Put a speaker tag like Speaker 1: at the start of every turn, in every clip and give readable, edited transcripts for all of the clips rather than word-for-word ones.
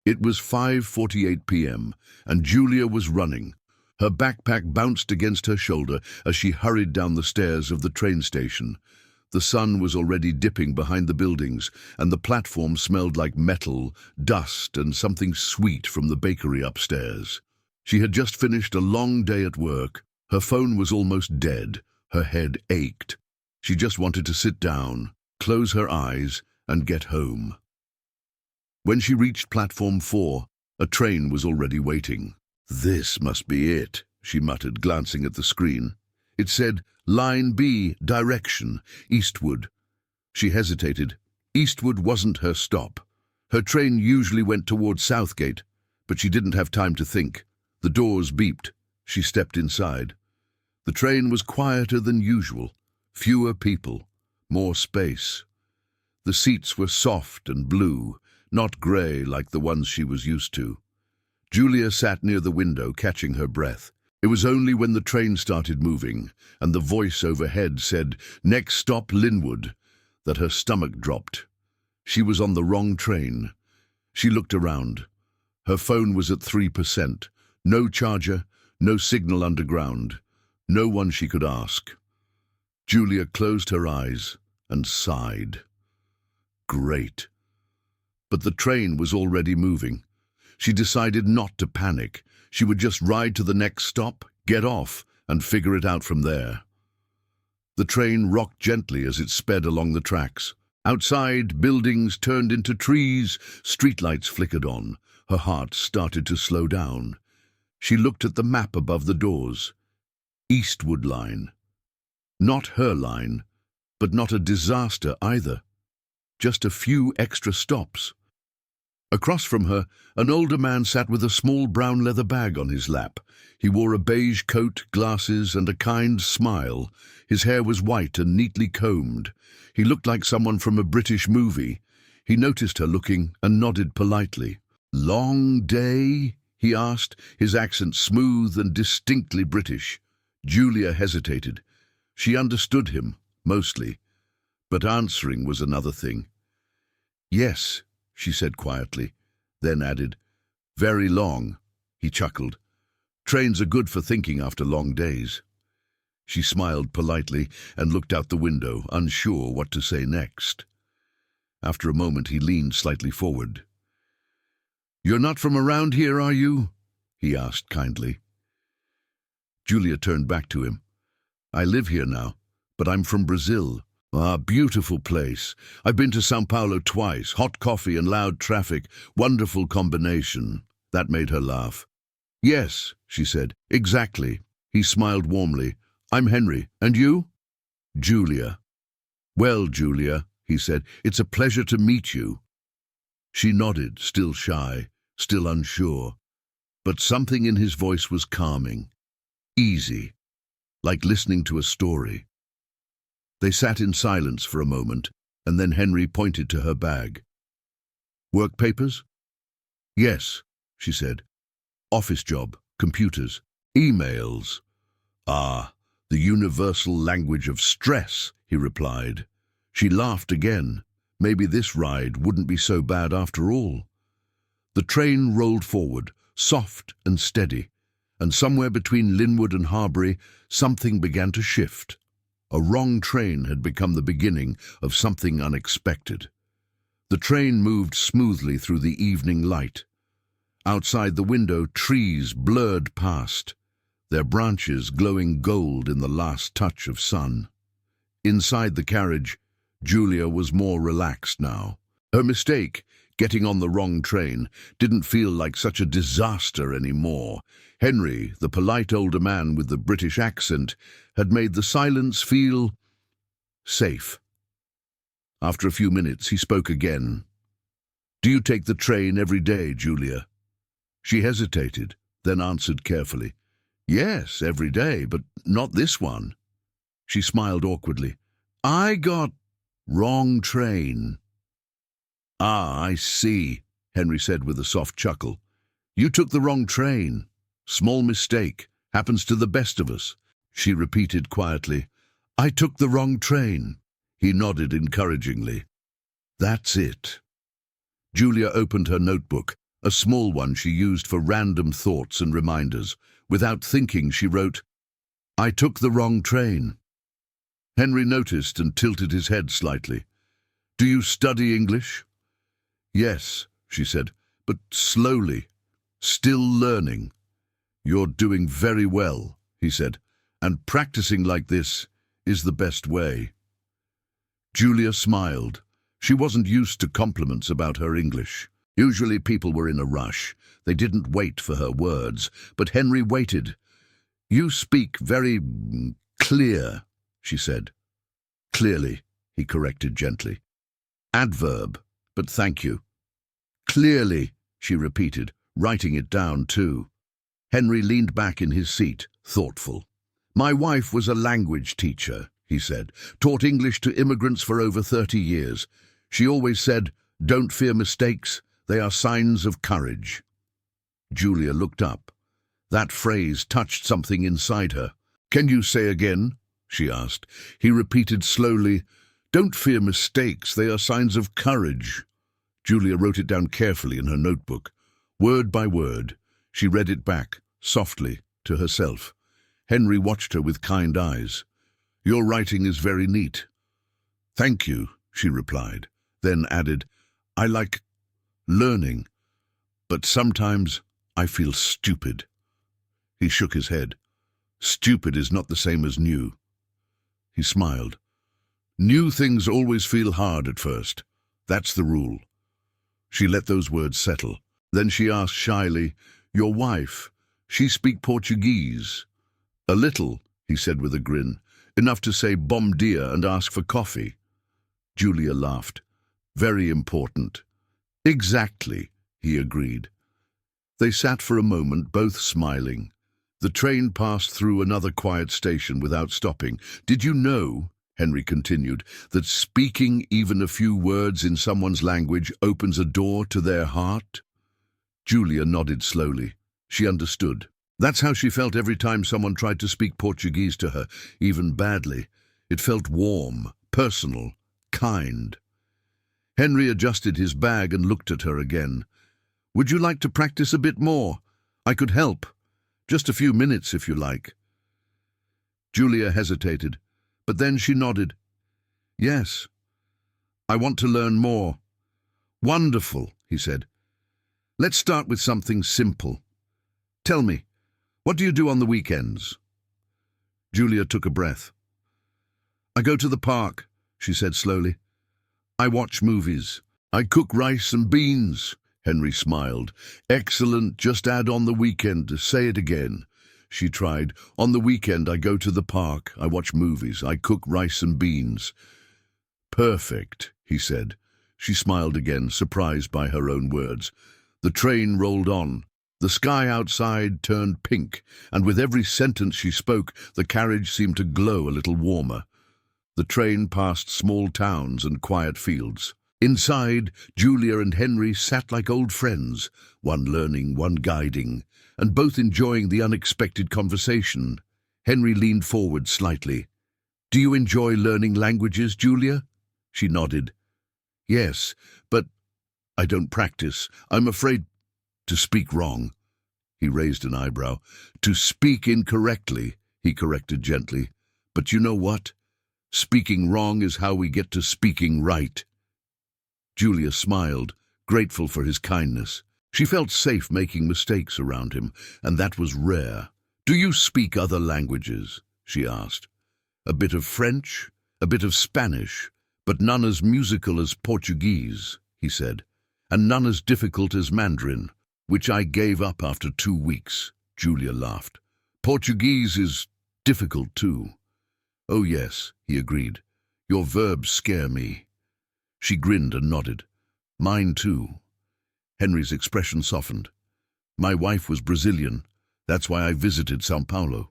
Speaker 1: It was 5:48 p.m., and Julia was running. Her backpack bounced against her shoulder as she hurried down the stairs of the train station. The sun was already dipping behind the buildings, and the platform smelled like metal, dust, and something sweet from the bakery upstairs. She had just finished a long day at work. Her phone was almost dead. Her head ached. She just wanted to sit down, close her eyes, and get home. When she reached platform 4, a train was already waiting. "This must be it," she muttered, glancing at the screen. It said, "Line B, direction, Eastwood." She hesitated. Eastwood wasn't her stop. Her train usually went towards Southgate, but she didn't have time to think. The doors beeped. She stepped inside. The train was quieter than usual. Fewer people, more space. The seats were soft and blue, not grey like the ones she was used to. Julia sat near the window, catching her breath. It was only when the train started moving, and the voice overhead said, "Next stop, Linwood," that her stomach dropped. She was on the wrong train. She looked around. Her phone was at 3%. No charger, no signal underground. No one she could ask. Julia closed her eyes and sighed. Great. But the train was already moving. She decided not to panic. She would just ride to the next stop, get off, and figure it out from there. The train rocked gently as it sped along the tracks. Outside, buildings turned into trees, streetlights flickered on. Her heart started to slow down. She looked at the map above the doors. Eastwood line. Not her line, but not a disaster either. Just a few extra stops. Across from her, an older man sat with a small brown leather bag on his lap. He wore a beige coat, glasses, and a kind smile. His hair was white and neatly combed. He looked like someone from a British movie. He noticed her looking and nodded politely. "Long day?" he asked, his accent smooth and distinctly British. Julia hesitated. She understood him, mostly, but answering was another thing. "Yes," she said quietly, then added, "Very long." He chuckled. "Trains are good for thinking after long days." She smiled politely and looked out the window, unsure what to say next. After a moment he leaned slightly forward. "You're not from around here, are you?" he asked kindly. Julia turned back to him. "I live here now, but I'm from Brazil." "Ah, beautiful place. I've been to São Paulo twice. Hot coffee and loud traffic. Wonderful combination." That made her laugh. "Yes," she said, "exactly." He smiled warmly. "I'm Henry. And you?" "Julia." "Well, Julia," he said, "it's a pleasure to meet you." She nodded, still shy, still unsure. But something in his voice was calming. Easy. Like listening to a story. They sat in silence for a moment, and then Henry pointed to her bag. "Work papers?" "Yes," she said. "Office job, computers, emails." "Ah, the universal language of stress," he replied. She laughed again. Maybe this ride wouldn't be so bad after all. The train rolled forward, soft and steady, and somewhere between Linwood and Harbury, something began to shift. A wrong train had become the beginning of something unexpected. The train moved smoothly through the evening light. Outside the window, trees blurred past, their branches glowing gold in the last touch of sun. Inside the carriage, Julia was more relaxed now. Her mistake, getting on the wrong train, didn't feel like such a disaster anymore. Henry, the polite older man with the British accent, had made the silence feel safe. After a few minutes, he spoke again. "Do you take the train every day, Julia?" She hesitated, then answered carefully. "Yes, every day, but not this one." She smiled awkwardly. "I got wrong train." "Ah, I see," Henry said with a soft chuckle. "You took the wrong train. Small mistake. Happens to the best of us." She repeated quietly, "I took the wrong train." He nodded encouragingly. "That's it." Julia opened her notebook. A small one she used for random thoughts and reminders. Without thinking, she wrote, "I took the wrong train." Henry noticed and tilted his head slightly. "Do you study English?" "Yes," she said, "but slowly. Still learning." "You're doing very well," he said, "and practicing like this is the best way." Julia smiled. She wasn't used to compliments about her English. Usually people were in a rush. They didn't wait for her words, but Henry waited. "You speak very clear," she said. "Clearly," he corrected gently. "Adverb, but thank you." "Clearly," she repeated, writing it down too. Henry leaned back in his seat, thoughtful. "My wife was a language teacher," he said, "taught English to immigrants for over 30 years. She always said, 'Don't fear mistakes, they are signs of courage.'" Julia looked up. That phrase touched something inside her. "Can you say again?" she asked. He repeated slowly, "Don't fear mistakes, they are signs of courage." Julia wrote it down carefully in her notebook. Word by word, she read it back, softly, to herself. Henry watched her with kind eyes. "Your writing is very neat." "Thank you," she replied, then added, "I like learning, but sometimes I feel stupid." He shook his head. "Stupid is not the same as new." He smiled. "New things always feel hard at first. That's the rule." She let those words settle. Then she asked shyly, "Your wife, she speak Portuguese?" "A little," he said with a grin. "Enough to say bom dia and ask for coffee." Julia laughed. "Very important." "Exactly," he agreed. They sat for a moment, both smiling. The train passed through another quiet station without stopping. "Did you know," Henry continued, "that speaking even a few words in someone's language opens a door to their heart?" Julia nodded slowly. She understood. That's how she felt every time someone tried to speak Portuguese to her, even badly. It felt warm, personal, kind. Henry adjusted his bag and looked at her again. "Would you like to practice a bit more? I could help. Just a few minutes, if you like." Julia hesitated, but then she nodded. "Yes, I want to learn more." "Wonderful," he said. "Let's start with something simple. Tell me, what do you do on the weekends?" Julia took a breath. "I go to the park," she said slowly. "I watch movies. I cook rice and beans." Henry smiled. "Excellent, just add on the weekend. Say it again." She tried. "On the weekend I go to the park. I watch movies. I cook rice and beans." "Perfect," he said. She smiled again, surprised by her own words. The train rolled on. The sky outside turned pink, and with every sentence she spoke, the carriage seemed to glow a little warmer. The train passed small towns and quiet fields. Inside, Julia and Henry sat like old friends, one learning, one guiding, and both enjoying the unexpected conversation. Henry leaned forward slightly. "Do you enjoy learning languages, Julia?" She nodded. "Yes, but I don't practice. I'm afraid to speak wrong." He raised an eyebrow. "To speak incorrectly," he corrected gently. "But you know what? Speaking wrong is how we get to speaking right." Julia smiled, grateful for his kindness. She felt safe making mistakes around him, and that was rare. "Do you speak other languages?" she asked. "A bit of French, a bit of Spanish, but none as musical as Portuguese," he said, "and none as difficult as Mandarin, which I gave up after 2 weeks." Julia laughed. "Portuguese is difficult too." "Oh yes," he agreed. "Your verbs scare me." She grinned and nodded. "Mine too." Henry's expression softened. "My wife was Brazilian. That's why I visited São Paulo."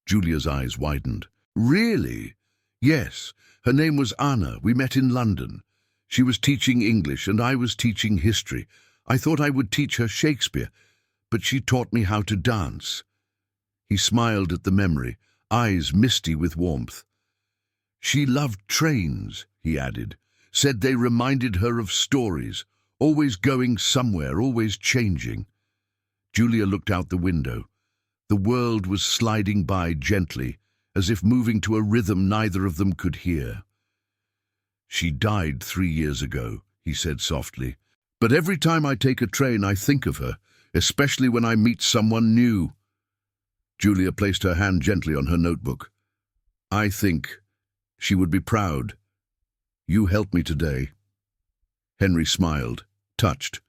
Speaker 1: Julia's eyes widened. "Really?" "Yes. Her name was Anna. We met in London. She was teaching English and I was teaching history. I thought I would teach her Shakespeare, but she taught me how to dance." He smiled at the memory, eyes misty with warmth. "She loved trains," he added. "Said they reminded her of stories, always going somewhere, always changing. Julia looked out the window. The world was sliding by gently, as if moving to a rhythm neither of them could hear. "She died 3 years ago," he said softly. "But every time I take a train, I think of her, especially when I meet someone new." Julia placed her hand gently on her notebook. "I think she would be proud. You helped me today." Henry smiled, touched.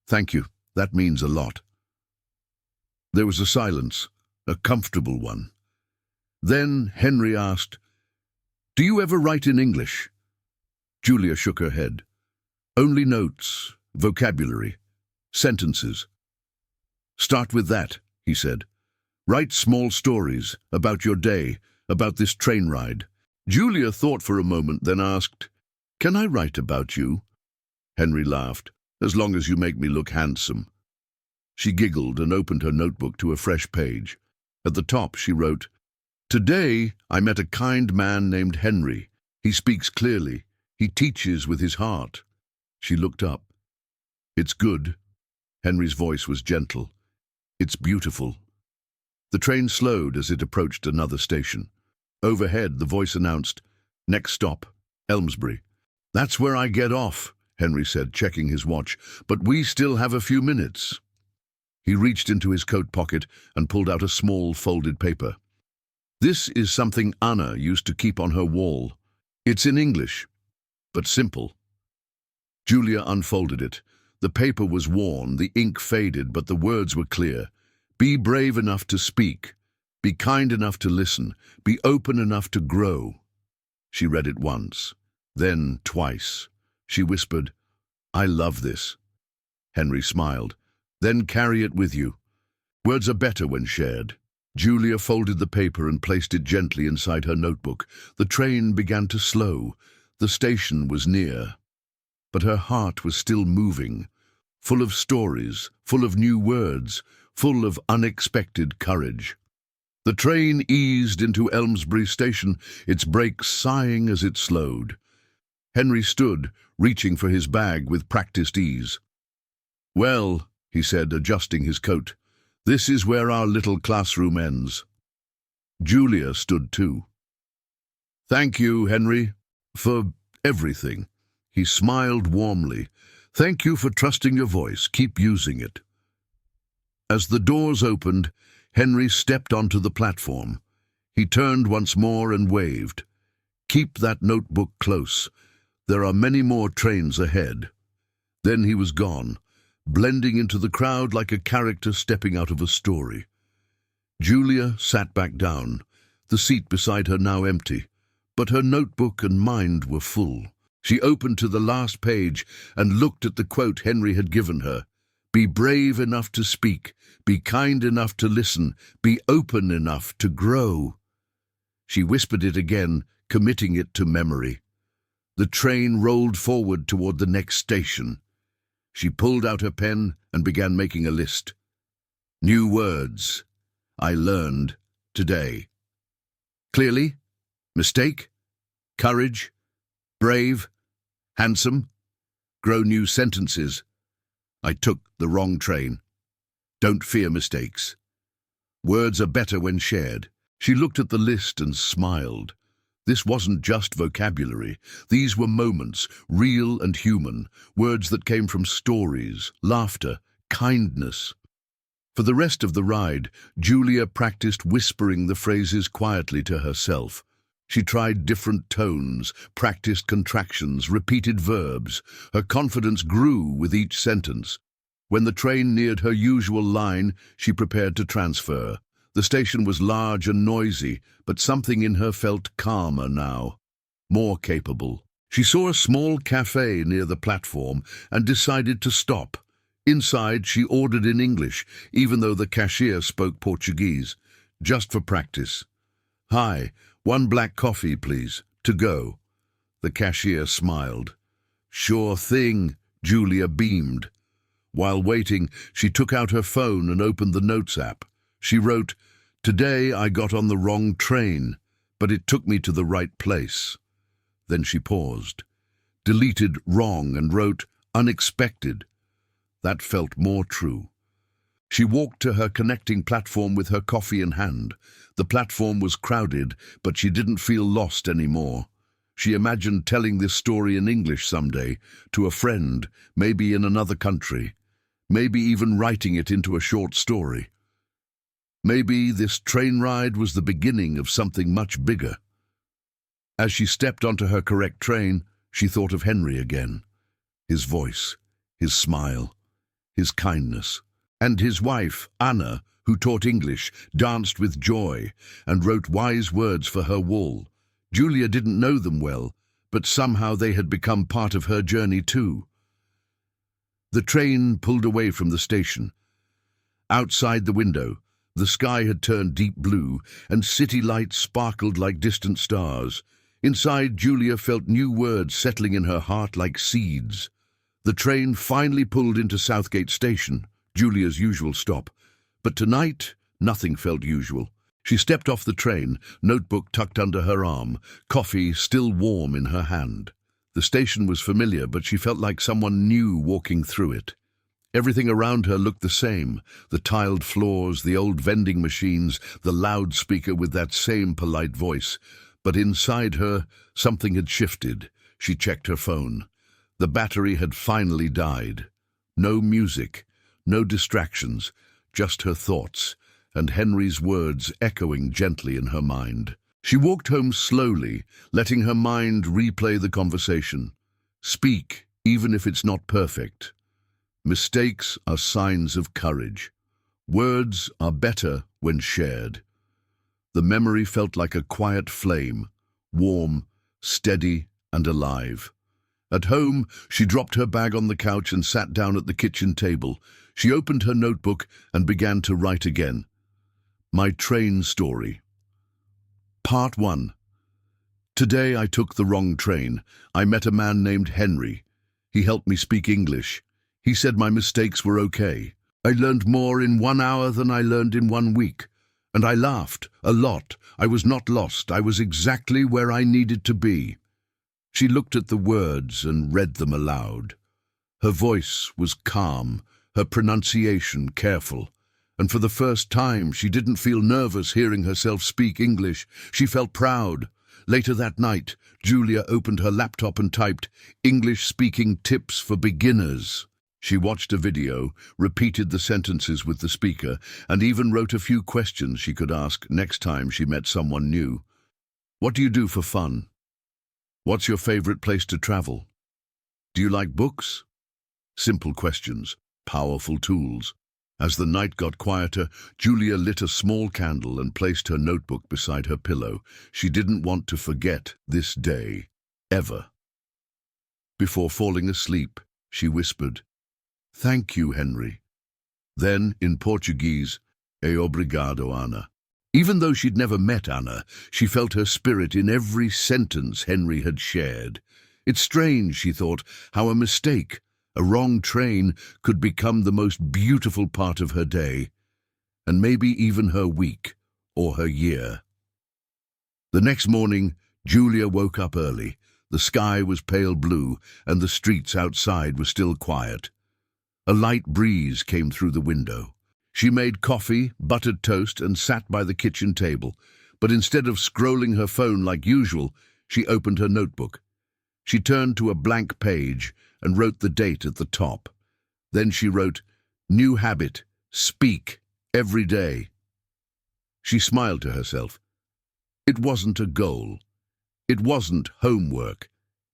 Speaker 1: "Thank you. That means a lot." There was a silence, a comfortable one. Then Henry asked, "Do you ever write in English?" Julia shook her head. "Only notes, vocabulary, sentences." "Start with that," he said. "Write small stories about your day, about this train ride." Julia thought for a moment, then asked, "Can I write about you?" Henry laughed. "As long as you make me look handsome." She giggled and opened her notebook to a fresh page. At the top she wrote, "Today I met a kind man named Henry. He speaks clearly. He teaches with his heart." She looked up. "It's good." Henry's voice was gentle. "It's beautiful." The train slowed as it approached another station. Overhead, the voice announced, "Next stop, Elmsbury." "That's where I get off," Henry said, checking his watch, "but we still have a few minutes." He reached into his coat pocket and pulled out a small folded paper. "This is something Anna used to keep on her wall. It's in English, but simple." Julia unfolded it. The paper was worn, the ink faded, but the words were clear. "Be brave enough to speak. Be kind enough to listen. Be open enough to grow." She read it once, then twice. She whispered, "I love this." Henry smiled. "Then carry it with you. Words are better when shared." Julia folded the paper and placed it gently inside her notebook. The train began to slow. The station was near. But her heart was still moving, full of stories, full of new words, full of unexpected courage. The train eased into Elmsbury station, its brakes sighing as it slowed. Henry stood, reaching for his bag with practiced ease. "Well," he said, adjusting his coat, "this is where our little classroom ends." Julia stood too. "Thank you, Henry, for everything." He smiled warmly. "Thank you for trusting your voice. Keep using it." As the doors opened, Henry stepped onto the platform. He turned once more and waved. "Keep that notebook close. There are many more trains ahead." Then he was gone, blending into the crowd like a character stepping out of a story. Julia sat back down, the seat beside her now empty, but her notebook and mind were full. She opened to the last page and looked at the quote Henry had given her. "Be brave enough to speak, be kind enough to listen, be open enough to grow." She whispered it again, committing it to memory. The train rolled forward toward the next station. She pulled out her pen and began making a list. New words I learned today. Clearly, mistake, courage, brave, handsome. Grow new sentences. I took the wrong train. Don't fear mistakes. Words are better when shared. She looked at the list and smiled. This wasn't just vocabulary. These were moments, real and human, words that came from stories, laughter, kindness. For the rest of the ride, Julia practiced whispering the phrases quietly to herself. She tried different tones, practiced contractions, repeated verbs. Her confidence grew with each sentence. When the train neared her usual line, she prepared to transfer. The station was large and noisy, but something in her felt calmer now, more capable. She saw a small cafe near the platform and decided to stop. Inside, she ordered in English, even though the cashier spoke Portuguese, just for practice. "Hi, 1 black coffee, please, to go." The cashier smiled. "Sure thing," Julia beamed. While waiting, she took out her phone and opened the Notes app. She wrote, "Today I got on the wrong train, but it took me to the right place." Then she paused, deleted wrong and wrote, Unexpected. That felt more true. She walked to her connecting platform with her coffee in hand. The platform was crowded, but she didn't feel lost anymore. She imagined telling this story in English someday, to a friend, maybe in another country. Maybe even writing it into a short story. Maybe this train ride was the beginning of something much bigger. As she stepped onto her correct train, she thought of Henry again. His voice, his smile, his kindness. And his wife, Anna, who taught English, danced with joy and wrote wise words for her wall. Julia didn't know them well, but somehow they had become part of her journey too. The train pulled away from the station. Outside the window, the sky had turned deep blue, and city lights sparkled like distant stars. Inside, Julia felt new words settling in her heart like seeds. The train finally pulled into Southgate Station, Julia's usual stop. But tonight, nothing felt usual. She stepped off the train, notebook tucked under her arm, coffee still warm in her hand. The station was familiar, but she felt like someone new walking through it. Everything around her looked the same, the tiled floors, the old vending machines, the loudspeaker with that same polite voice. But inside her, something had shifted. She checked her phone. The battery had finally died. No music, no distractions, just her thoughts, and Henry's words echoing gently in her mind. She walked home slowly, letting her mind replay the conversation. Speak, even if it's not perfect. Mistakes are signs of courage. Words are better when shared. The memory felt like a quiet flame, warm, steady, and alive. At home, she dropped her bag on the couch and sat down at the kitchen table. She opened her notebook and began to write again. My train story. Part 1. Today I took the wrong train. I met a man named Henry. He helped me speak English. He said my mistakes were okay. I learned more in 1 hour than I learned in 1 week. And I laughed a lot. I was not lost. I was exactly where I needed to be. She looked at the words and read them aloud. Her voice was calm, her pronunciation careful, and for the first time she didn't feel nervous hearing herself speak English. She felt proud. Later that night, Julia opened her laptop and typed, "English speaking tips for beginners." She watched a video, repeated the sentences with the speaker, and even wrote a few questions she could ask next time she met someone new. What do you do for fun? What's your favorite place to travel? Do you like books? Simple questions, powerful tools. As the night got quieter, Julia lit a small candle and placed her notebook beside her pillow. She didn't want to forget this day, ever. Before falling asleep, she whispered, "Thank you, Henry." Then, in Portuguese, "E obrigado, Ana." Even though she'd never met Anna, she felt her spirit in every sentence Henry had shared. It's strange, she thought, how a mistake, a wrong train, could become the most beautiful part of her day, and maybe even her week or her year. The next morning, Julia woke up early. The sky was pale blue, and the streets outside were still quiet. A light breeze came through the window. She made coffee, buttered toast, and sat by the kitchen table. But instead of scrolling her phone like usual, she opened her notebook. She turned to a blank page and wrote the date at the top. Then she wrote, "New habit, speak, every day." She smiled to herself. It wasn't a goal. It wasn't homework.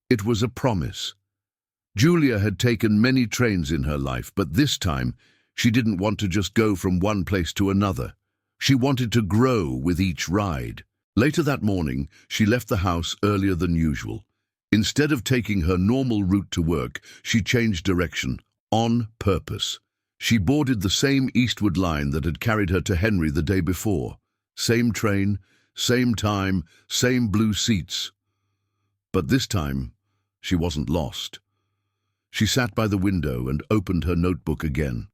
Speaker 1: It was a promise. Julia had taken many trains in her life, but this time, she didn't want to just go from one place to another. She wanted to grow with each ride. Later that morning, she left the house earlier than usual. Instead of taking her normal route to work, she changed direction, on purpose. She boarded the same eastward line that had carried her to Henry the day before. Same train, same time, same blue seats. But this time, she wasn't lost. She sat by the window and opened her notebook again.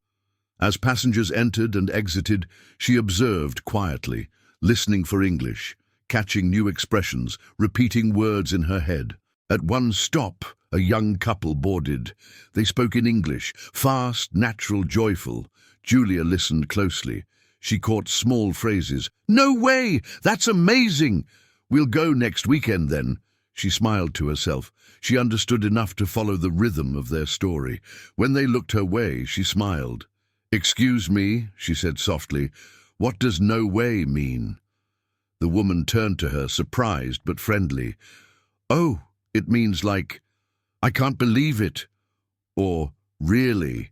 Speaker 1: As passengers entered and exited, she observed quietly, listening for English, catching new expressions, repeating words in her head. At one stop, a young couple boarded. They spoke in English, fast, natural, joyful. Julia listened closely. She caught small phrases. "No way! That's amazing! We'll go next weekend then." She smiled to herself. She understood enough to follow the rhythm of their story. When they looked her way, she smiled. "Excuse me," she said softly. "What does no way mean?" The woman turned to her, surprised but friendly. "Oh, it means like, I can't believe it, or really."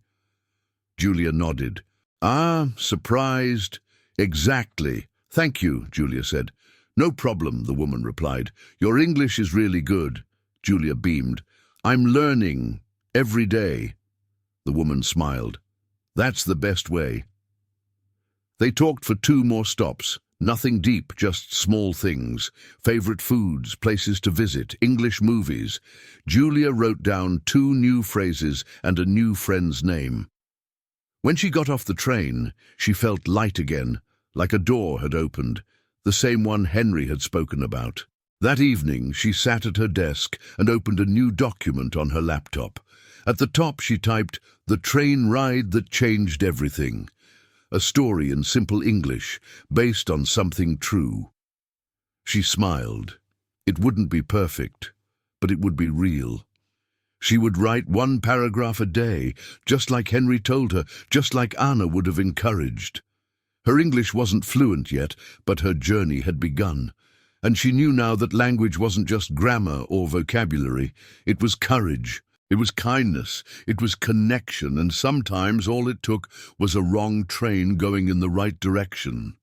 Speaker 1: Julia nodded. "Ah, surprised. Exactly. Thank you," Julia said. "No problem," the woman replied. "Your English is really good." Julia beamed. "I'm learning every day." The woman smiled. "That's the best way." They talked for 2 more stops. Nothing deep, just small things. Favorite foods, places to visit, English movies. Julia wrote down 2 new phrases and a new friend's name. When she got off the train, she felt light again, like a door had opened, the same one Henry had spoken about. That evening, she sat at her desk and opened a new document on her laptop. At the top, she typed, "The train ride that changed everything." A story in simple English, based on something true. She smiled. It wouldn't be perfect, but it would be real. She would write 1 paragraph a day, just like Henry told her, just like Anna would have encouraged. Her English wasn't fluent yet, but her journey had begun. And she knew now that language wasn't just grammar or vocabulary. It was courage. It was kindness, it was connection, and sometimes all it took was a wrong train going in the right direction.